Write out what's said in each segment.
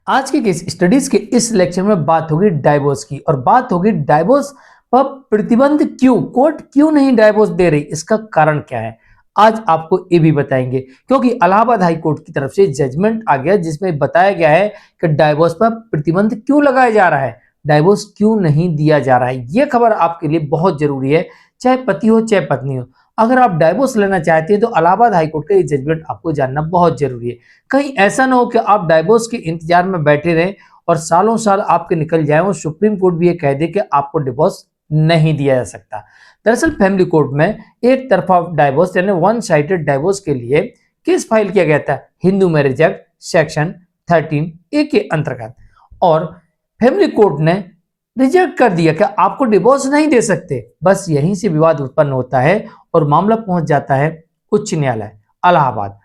आज के स्टडीज के इस लेक्चर में बात होगी डाइवोर्स की, और बात होगी डाइवोर्स पर प्रतिबंध क्यों, कोर्ट क्यों नहीं डाइवोर्स दे रही, इसका कारण क्या है। आज आपको ये भी बताएंगे, क्योंकि इलाहाबाद हाई कोर्ट की तरफ से जजमेंट आ गया जिसमें बताया गया है कि डाइवोर्स पर प्रतिबंध क्यों लगाया जा रहा है, डाइवोर्स क्यों नहीं दिया जा रहा है। यह खबर आपके लिए बहुत जरूरी है, चाहे पति हो चाहे पत्नी हो। अगर आप डाइवोर्स लेना चाहते हैं तो इलाहाबाद हाई कोर्ट का ये जजमेंट आपको जानना बहुत जरूरी है। कहीं ऐसा ना हो कि आप डाइवोर्स के इंतजार में बैठे रहें और सालों साल आपके निकल जाए और सुप्रीम कोर्ट भी ये कह दे कि आपको डिवोर्स नहीं दिया जा सकता। दरअसल फैमिली कोर्ट में एक तरफा डाइवोर्स यानी वन साइडेड डाइवोर्स के लिए केस फाइल किया गया था Hindu marriage act section 13A के अंतर्गत, और फैमिली कोर्ट ने रिजेक्ट कर दिया कि आपको डिवोर्स नहीं दे सकते। बस यहीं से विवाद उत्पन्न होता है और मामला पहुंच जाता है उच्च न्यायालय इलाहाबाद।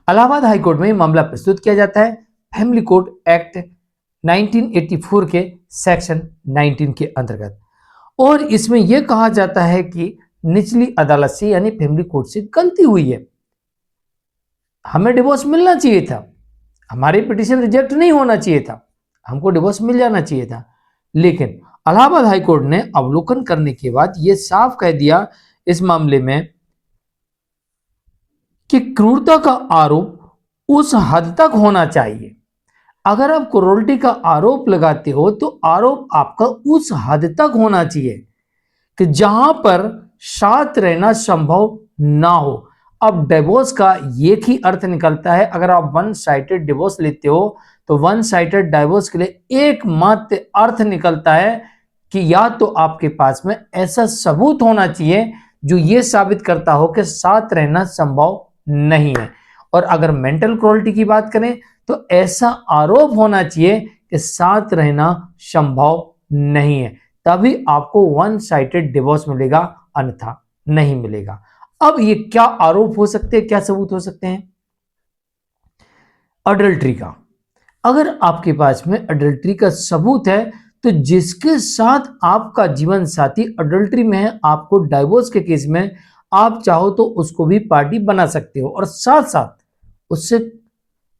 इलाहाबाद हाईकोर्ट में मामला प्रस्तुत किया जाता है फैमिली कोर्ट एक्ट 1984 के सेक्शन 19 के अंतर्गत, और इसमें यह कहा जाता है कि निचली अदालत से यानी फैमिली कोर्ट से गलती हुई है, हमें डिवोर्स मिलना चाहिए था, हमारी पिटीशन रिजेक्ट नहीं होना चाहिए था, हमको डिवोर्स मिल जाना चाहिए था। लेकिन इलाहाबाद हाईकोर्ट ने अवलोकन करने के बाद यह साफ कह दिया इस मामले में कि क्रूरता का आरोप उस हद तक होना चाहिए। अगर आप क्रूरल्टी का आरोप लगाते हो तो आरोप आपका उस हद तक होना चाहिए कि जहां पर साथ रहना संभव ना हो। अब डिवोर्स का एक ही अर्थ निकलता है, अगर आप वन साइडेड डिवोर्स लेते हो तो वन साइडेड डिवोर्स के लिए एकमात्र अर्थ निकलता है कि या तो आपके पास में ऐसा सबूत होना चाहिए जो यह साबित करता हो कि साथ रहना संभव नहीं है, और अगर मेंटल क्रूरल्टी की बात करें तो ऐसा आरोप होना चाहिए कि साथ रहना संभव नहीं है, तभी आपको वन साइडेड डिवोर्स मिलेगा, अन्यथा नहीं मिलेगा। अब ये क्या आरोप हो सकते हैं, क्या सबूत हो सकते हैं। अडल्ट्री का, अगर आपके पास में अडल्ट्री का सबूत है तो जिसके साथ आपका जीवन साथी अडल्ट्री में है, आपको डाइवोर्स के केस में आप चाहो तो उसको भी पार्टी बना सकते हो और साथ साथ उससे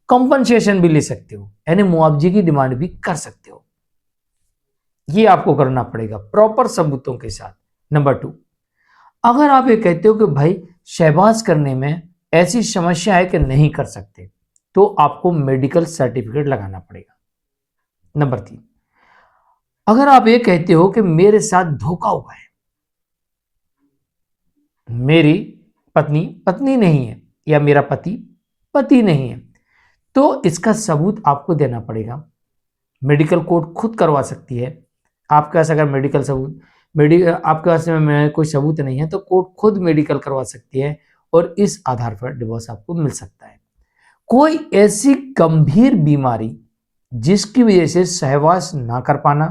कंपनसेशन भी ले सकते हो, यानी मुआवजे की डिमांड भी कर सकते हो। ये आपको करना पड़ेगा प्रॉपर सबूतों के साथ। नंबर 2, अगर आप ये कहते हो कि भाई शहबाज करने में ऐसी समस्या है कि नहीं कर सकते, तो आपको मेडिकल सर्टिफिकेट लगाना पड़ेगा। नंबर 3, अगर आप ये कहते हो कि मेरे साथ धोखा हुआ है, मेरी पत्नी पत्नी नहीं है या मेरा पति पति नहीं है, तो इसका सबूत आपको देना पड़ेगा। मेडिकल कोर्ट खुद करवा सकती है। आपके पास अगर मेडिकल सबूत आपके पास में कोई सबूत नहीं है तो कोर्ट खुद मेडिकल करवा सकती है और इस आधार पर डिवोर्स आपको मिल सकता है। कोई ऐसी गंभीर बीमारी जिसकी वजह से सहवास ना कर पाना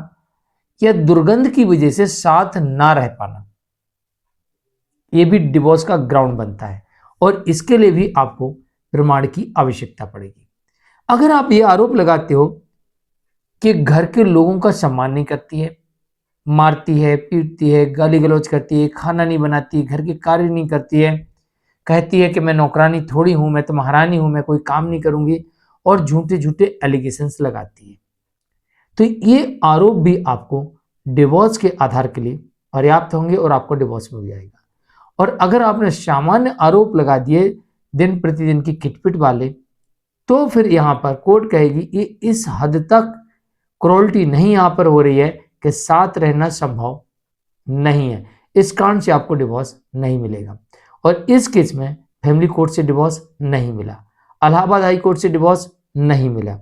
या दुर्गंध की वजह से साथ ना रह पाना, यह भी डिवोर्स का ग्राउंड बनता है, और इसके लिए भी आपको प्रमाण की आवश्यकता पड़ेगी। अगर आप ये आरोप लगाते हो कि घर के लोगों का सम्मान नहीं करती है, मारती है, पीटती है, गाली गलौज करती है, खाना नहीं बनाती, घर के कार्य नहीं करती है, कहती है कि मैं नौकरानी थोड़ी हूं, मैं तो महारानी हूं, मैं कोई काम नहीं करूंगी, और झूठे झूठे एलिगेशंस लगाती है, तो ये आरोप भी आपको डिवोर्स के आधार के लिए पर्याप्त होंगे और आपको डिवोर्स मिल जाएगा। और अगर आपने सामान्य आरोप लगा दिए दिन प्रतिदिन की खिटपिट वाले, तो फिर यहां पर कोर्ट कहेगी ये इस हद तक क्रूरल्टी नहीं यहां पर हो रही है कि साथ रहना संभव नहीं है, इस कारण से आपको डिवोर्स नहीं मिलेगा। और इस केस में फैमिली कोर्ट से डिवोर्स नहीं मिला, इलाहाबाद हाई कोर्ट से डिवोर्स नहीं मिला,